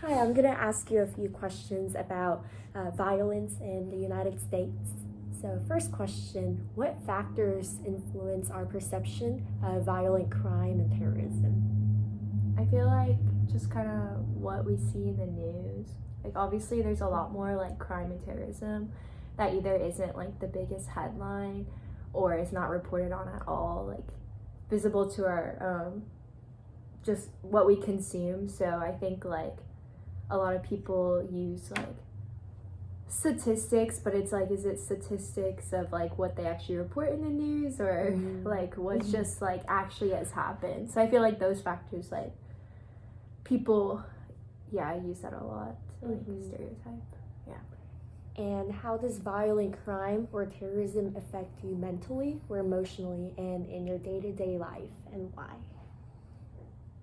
Hi, I'm going to ask you a few questions about violence in the United States. So, first question, what factors influence our perception of violent crime and terrorism? I feel like just kind of what we see in the news. Like, obviously, there's a lot more like crime and terrorism that either isn't like the biggest headline or is not reported on at all, like visible to our just what we consume. So I think like a lot of people use like statistics, but it's like, is it statistics of like what they actually report in the news or like what's just like actually has happened? So I feel like those factors, like people use that a lot to like stereotype. And how does violent crime or terrorism affect you mentally or emotionally and in your day-to-day life, and why?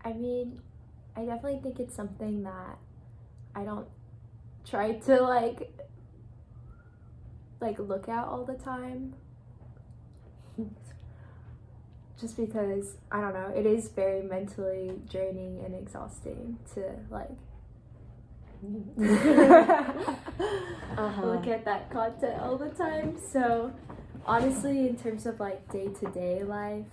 I mean, I definitely think it's something that I don't try to like look at all the time. Just because, I don't know, it is very mentally draining and exhausting to like look at that content all the time. So honestly, in terms of like day-to-day life,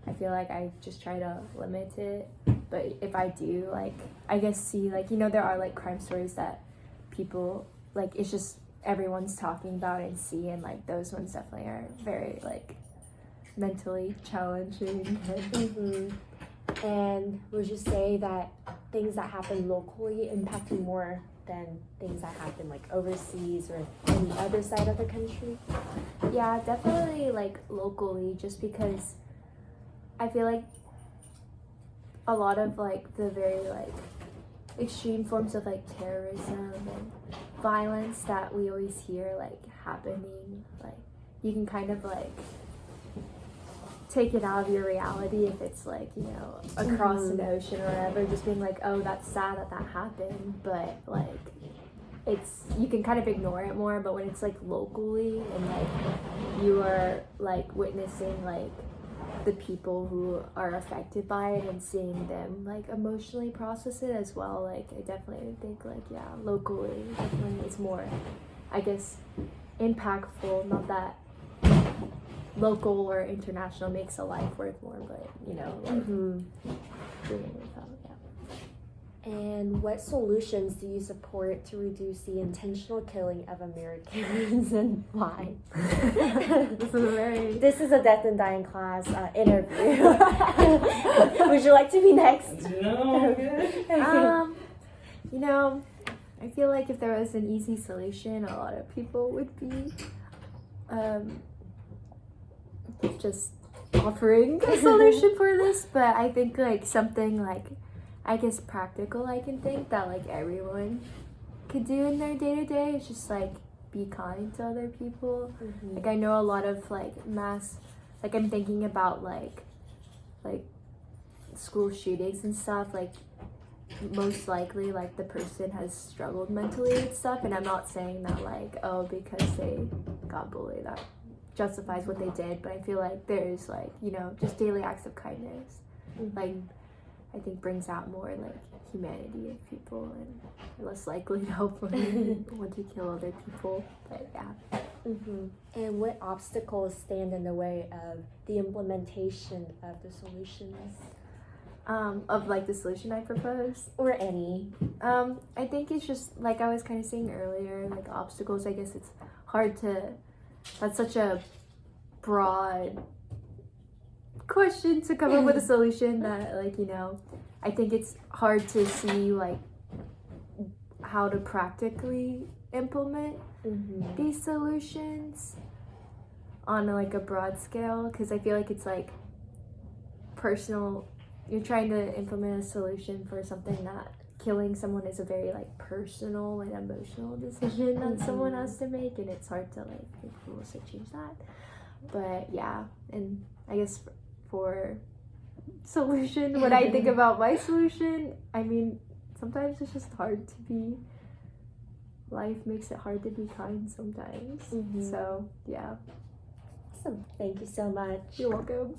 I feel like I just try to limit it. But if I do, like, I guess see, like, you know, there are like crime stories that people like, it's just everyone's talking about and see, and like those ones definitely are very like mentally challenging. And would you say that things that happen locally impact you more than things that happen like overseas or on the other side of the country? Yeah, definitely like locally, just because I feel like a lot of like the very like extreme forms of like terrorism and violence that we always hear like happening, like you can kind of like take it out of your reality if it's like, you know, across an ocean or whatever, just being like, oh, that's sad that that happened, but like it's, you can kind of ignore it more. But when it's like locally and like you are like witnessing like the people who are affected by it and seeing them like emotionally process it as well, like I definitely think like locally definitely is more, I guess, impactful. Not that local or international makes a life worth more, but you know, like doing it without, And what solutions do you support to reduce the intentional killing of Americans, and why? This is a death and dying class interview. Would you like to be next? No. You know, I feel like if there was an easy solution, a lot of people would be just offering a solution for this, but I think like something like, I guess, practical I can think that like everyone could do in their day-to-day is just like be kind to other people. Like I know a lot of like mass, like I'm thinking about like school shootings and stuff, like most likely like the person has struggled mentally with stuff, and I'm not saying that like, oh, because they got bullied that justifies what they did, but I feel like there's like, you know, just daily acts of kindness like I think brings out more like humanity of people and less likely to hopefully want to kill other people. But And what obstacles stand in the way of the implementation of the solutions? Of like the solution I proposed, or any? I think it's just like I was kind of saying earlier, like obstacles. I guess it's hard to, that's such a broad question to come up with a solution that, like, you know, I think it's hard to see like how to practically implement these solutions on like a broad scale, because I feel like it's like personal. You're trying to implement a solution for something that killing someone is a very like personal and emotional decision that someone has to make, and it's hard to like make rules to change that. But yeah, and I guess for solution, when I think about my solution, I mean, sometimes it's just hard to be, life makes it hard to be kind sometimes. So yeah. Awesome. Thank you so much. You're welcome.